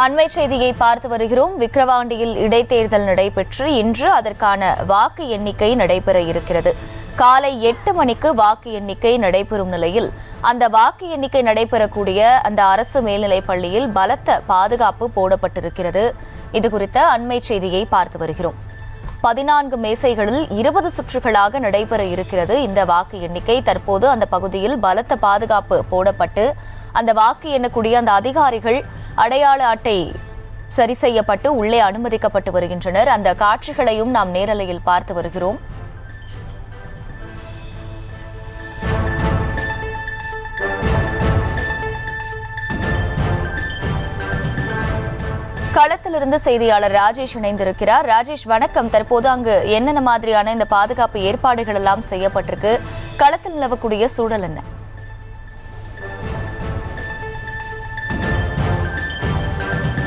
அண்மை செய்தியை பார்த்து வருகிறோம். விக்கிரவாண்டியில் இடைத்தேர்தல் நடைபெற்று இன்று அதற்கான வாக்கு எண்ணிக்கை நடைபெற இருக்கிறது. காலை 8 மணிக்கு வாக்கு எண்ணிக்கை நடைபெறும் நிலையில் அந்த வாக்கு எண்ணிக்கை நடைபெறக்கூடிய அந்த அரசு மேல்நிலைப் பள்ளியில் பலத்த பாதுகாப்பு போடப்பட்டிருக்கிறது. இதுகுறித்த அண்மை செய்தியை பார்த்து வருகிறோம். 14 மேசைகளில் 20 சுற்றுகளாக நடைபெற இருக்கிறது இந்த வாக்கு எண்ணிக்கை. தற்போது அந்த பகுதியில் பலத்த பாதுகாப்பு போடப்பட்டு அந்த வாக்கு எண்ணக்கூடிய அந்த அதிகாரிகள் அடையாள அட்டை சரி செய்யப்பட்டு உள்ளே அனுமதிக்கப்பட்டு வருகின்றனர். அந்த காட்சிகளையும் நாம் நேரலையில் பார்த்து வருகிறோம். களத்திலிருந்து செய்தியாளர் ராஜேஷ் இணைந்திருக்கிறார். ராஜேஷ், வணக்கம். தற்போது அங்கு என்னென்ன மாதிரியான இந்த பாதுகாப்பு ஏற்பாடுகள் எல்லாம் செய்யப்பட்டிருக்கு? களத்தில் நிலவக்கூடிய சூழல் என்ன?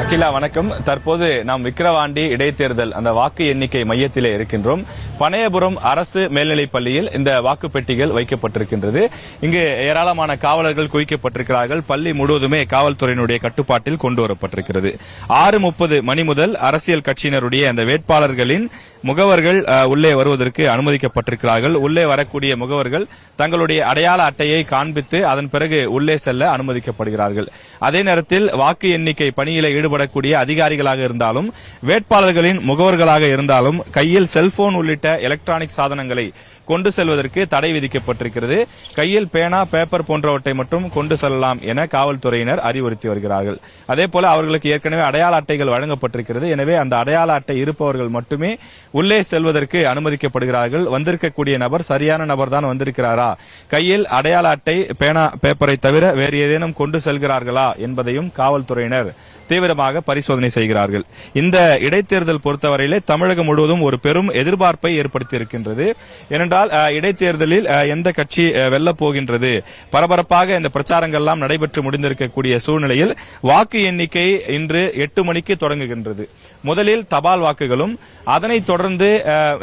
அகிலா, வணக்கம். தற்போது நாம் விக்கிரவாண்டி இடைத்தேர்தல் அந்த வாக்கு எண்ணிக்கை மையத்திலே இருக்கின்றோம். பனையபுரம் அரசு மேல்நிலைப் பள்ளியில் இந்த வாக்குப்பெட்டிகள் வைக்கப்பட்டிருக்கின்றது. இங்கு ஏராளமான காவலர்கள் குவிக்கப்பட்டிருக்கிறார்கள். பள்ளி முழுவதுமே காவல்துறையினுடைய கட்டுப்பாட்டில் கொண்டு வரப்பட்டிருக்கிறது. 6:30 மணி முதல் அரசியல் கட்சியினருடைய அந்த வேட்பாளர்களின் முகவர்கள் உள்ளே வருவதற்கு அனுமதிக்கப்பட்டிருக்கிறார்கள். உள்ளே வரக்கூடிய முகவர்கள் தங்களுடைய அடையாள அட்டையை காண்பித்து அதன் பிறகு உள்ளே செல்ல அனுமதிக்கப்படுகிறார்கள். அதே நேரத்தில் வாக்கு எண்ணிக்கை பணியில் ஈடுபடக்கூடிய அதிகாரிகளாக இருந்தாலும் வேட்பாளர்களின் முகவர்களாக இருந்தாலும் கையில் செல்போன் உள்ளிட்ட எலக்ட்ரானிக் சாதனங்களை கொண்டு செல்வதற்கு தடை விதிக்கப்பட்டிருக்கிறது. கையில் பேனா, பேப்பர் போன்றவற்றை மட்டும் கொண்டு செல்லலாம் என காவல்துறையினர் அறிவுறுத்தி வருகிறார்கள். அதேபோல அவர்களுக்கு ஏற்கனவே அடையாள அட்டைகள் வழங்கப்பட்டிருக்கிறது. எனவே அந்த அடையாள அட்டை இருப்பவர்கள் மட்டுமே உள்ளே செல்வதற்கு அனுமதிக்கப்படுகிறார்கள். வந்திருக்கக்கூடிய நபர் சரியான நபர் தான் வந்திருக்கிறாரா, கையில் அடையாள அட்டை, பேனா, பேப்பரை தவிர வேறு ஏதேனும் கொண்டு செல்கிறார்களா என்பதையும் காவல்துறையினர் தீவிரமாக பரிசோதனை செய்கிறார்கள். இந்த இடைத்தேர்தல் பொறுத்தவரையிலே தமிழகம் முழுவதும் ஒரு பெரும் எதிர்பார்ப்பை ஏற்படுத்தியிருக்கின்றது. ஏனென்றால் இடைத்தேர்தலில் எந்த கட்சி வெல்லப் போகின்றது, பரபரப்பாக இந்த பிரச்சாரங்கள் எல்லாம் நடைபெற்று முடிந்திருக்கக்கூடிய சூழ்நிலையில் வாக்கு எண்ணிக்கை இன்று 8 மணிக்கு தொடங்குகின்றது. முதலில் தபால் வாக்குகளும் அதனைத் தொடர்ந்து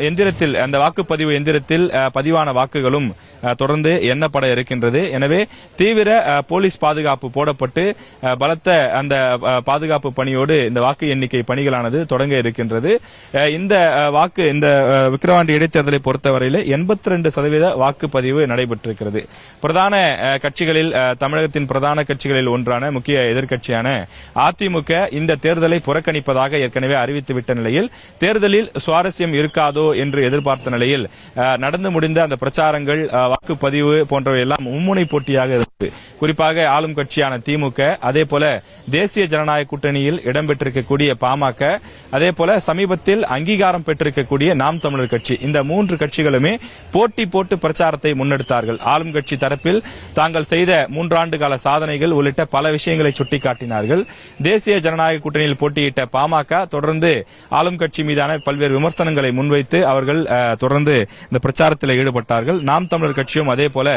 எந்திரத்தில் அந்த வாக்குப்பதிவு எந்திரத்தில் பதிவான வாக்குகளும் தொடர்ந்து எண்ணப்பட இருக்கின்றது. எனவே தீவிர போலீஸ் பாதுகாப்பு போடப்பட்டு பலத்த அந்த பாதுகாப்பு பணியோடு இந்த வாக்கு எண்ணிக்கை பணிகளானது தொடங்க இருக்கின்றது. இந்த விக்கிரவாண்டி இடைத்தேர்தலை பொறுத்தவரையில் 82% வாக்குப்பதிவு நடைபெற்றிருக்கிறது. பிரதான கட்சிகளில் தமிழகத்தின் பிரதான கட்சிகளில் ஒன்றான முக்கிய எதிர்க்கட்சியான அதிமுக இந்த தேர்தலை புறக்கணிப்பதாக ஏற்கனவே அறிவித்துவிட்ட நிலையில் தேர்தலில் சுவாரஸ்யம் இருக்காதோ என்று எதிர்பார்த்த நிலையில் நடந்து முடிந்த அந்த பிரச்சாரங்கள், வாக்குப்பதிவு போன்றவை எல்லாம் மும்முனை போட்டியாக இருந்தது. குறிப்பாக ஆளும் கட்சியான திமுக, அதே போல தேசிய ஜனநாயக கூட்டணியில் இடம்பெற்றிருக்கக்கூடிய பாமக, அதே போல சமீபத்தில் அங்கீகாரம் பெற்றிருக்கக்கூடிய நாம் தமிழர் கட்சி, இந்த 3 கட்சிகளுமே போட்டி போட்டு பிரச்சாரத்தை முன்னெடுத்தார்கள். ஆளும் கட்சி தரப்பில் தாங்கள் செய்த 3 ஆண்டு கால சாதனைகள் உள்ளிட்ட பல விஷயங்களை சுட்டிக்காட்டினார்கள். தேசிய ஜனநாயக கூட்டணியில் போட்டியிட்ட பாமக தொடர்ந்து ஆளும் கட்சி மீதான பல்வேறு விமர்சனங்களை முன்வைத்து அவர்கள் தொடர்ந்து இந்த பிரச்சாரத்தில் ஈடுபட்டார்கள். நாம் தமிழர் கட்சியும் அதே போல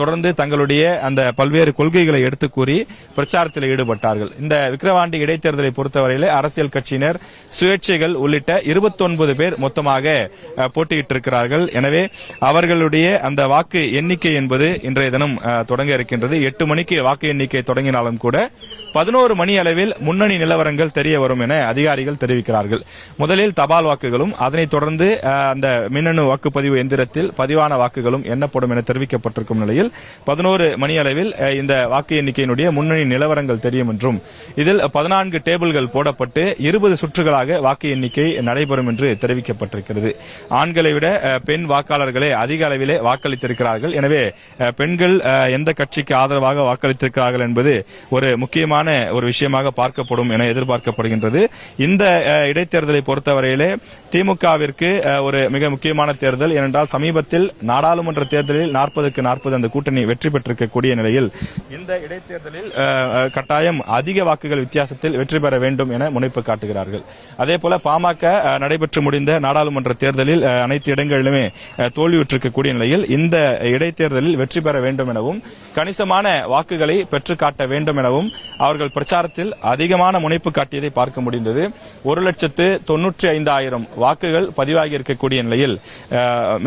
தொடர்ந்து தங்களுடைய அந்த பல்வேறு கொள்கைகளை எடுத்து கூறி பிரச்சாரத்தில் ஈடுபட்டார்கள். இந்த விக்கிரவாண்டி இடைத்தேர்தலை பொறுத்தவரையிலே அரசியல் கட்சியினர், சுயேட்சைகள் உள்ளிட்ட 29 பேர் மொத்தமாக போட்டியிட்டிருக்கிறார்கள். எனவே அவர்களுடைய அந்த வாக்கு எண்ணிக்கை என்பது இன்றைய தினம் தொடங்க இருக்கின்றது. 8 மணிக்கு வாக்கு எண்ணிக்கை தொடங்கினாலும் கூட 11 மணி அளவில் முன்னணி நிலவரங்கள் தெரிய வரும் என அதிகாரிகள் தெரிவிக்கிறார்கள். முதலில் தபால் வாக்குகளும் அதனைத் தொடர்ந்து அந்த மின்னணு வாக்குப்பதிவு எந்திரத்தில் பதிவான வாக்குகளும் எண்ணப்படும் என தெரிவிக்கப்பட்டிருக்கும் நிலையில் 11 மணி அளவில் இந்த வாக்கு எண்ணிக்கையினுடைய முன்னணி நிலவரங்கள் தெரியும் என்றும் இதில் 14 டேபிள்கள் போடப்பட்டு 20 சுற்றுகளாக வாக்கு எண்ணிக்கை நடைபெறும் என்று தெரிவிக்கப்பட்டிருக்கிறது. ஆண்களை விட பெண் வாக்காளர்களே அதிக அளவிலே வாக்களித்திருக்கிறார்கள். எனவே பெண்கள் எந்த கட்சிக்கு ஆதரவாக வாக்களித்திருக்கிறார்கள் என்பது ஒரு முக்கியமான ஒரு விஷயமாக பார்க்கப்படும் என எதிர்பார்க்கப்படுகின்றது. இந்த இடைத்தேர்தலை பொறுத்தவரையிலே திமுகவிற்கு ஒரு மிக முக்கியமான தேர்தல். ஏனென்றால் சமீபத்தில் நாடாளுமன்ற தேர்தலில் 40க்கு 40 அந்த கூட்டணி வெற்றி பெற்றிருக்கக்கூடிய நிலையில் இந்த இடைத்தேர்தலில் கட்டாயம் அதிக வாக்குகள் வித்தியாசத்தில் வெற்றி பெற வேண்டும் என முனைப்பு காட்டுகிறார்கள். அதேபோல பாமக நடைபெற்று முடிந்த நாடாளுமன்ற தேர்தலில் அனைத்து இடங்களிலுமே தோல்வியுற்றிருக்கக்கூடிய நிலையில் இந்த இடைத்தேர்தலில் வெற்றி பெற வேண்டும் எனவும் கணிசமான வாக்குகளை பெற்றுக் காட்ட வேண்டும் எனவும் அவர்கள் பிரச்சாரத்தில் அதிகமான முனைப்பு காட்டியதை பார்க்க முடிந்தது. 1,95,000 வாக்குகள் பதிவாகி இருக்கக்கூடிய நிலையில்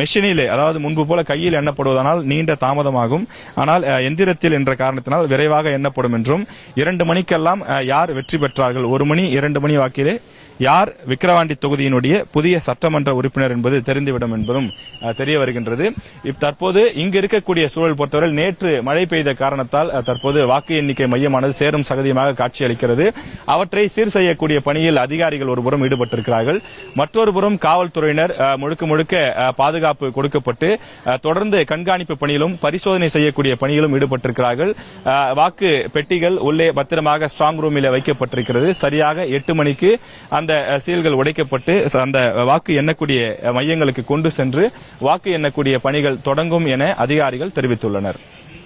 மெஷினிலே, அதாவது முன்பு போல கையில் எண்ணப்படுவதனால் நீண்ட தாமதமாகும். ஆனால் எந்திரத்தில் என்ற காரணத்தினால் விரைவாக எண்ணப்படும் என்றும் 2 மணிக்கெல்லாம் யார் வெற்றி பெற்றார்கள் 1 மணி 2 மணி வாக்கிலே யார் விக்கிரவாண்டி தொகுதியினுடைய புதிய சட்டமன்ற உறுப்பினர் என்பது தெரிந்துவிடும் என்பதும் தெரிய வருகின்றது. தற்போது இங்கு இருக்கக்கூடிய சூழல் பொறுத்தவரை நேற்று மழை பெய்த காரணத்தால் தற்போது வாக்கு எண்ணிக்கை மையமானது சேரும் சகதியமாக காட்சியளிக்கிறது. அவற்றை சீர் செய்யக்கூடிய பணியில் அதிகாரிகள் ஒருபுறம் ஈடுபட்டிருக்கிறார்கள். மற்றொரு புறம் காவல்துறையினர் முழுக்க பாதுகாப்பு கொடுக்கப்பட்டு தொடர்ந்து கண்காணிப்பு பணியிலும் பரிசோதனை செய்யக்கூடிய பணியிலும் ஈடுபட்டிருக்கிறார்கள். வாக்கு பெட்டிகள் உள்ளே பத்திரமாக ஸ்ட்ராங் ரூமில் வைக்கப்பட்டிருக்கிறது. சரியாக 8 மணிக்கு அந்த சீல்கள் உடைக்கப்பட்டு அந்த வாக்கு எண்ணக்கூடிய மையங்களுக்கு கொண்டு சென்று வாக்கு எண்ணக்கூடிய பணிகள் தொடங்கும் என அதிகாரிகள் தெரிவித்துள்ளனர்.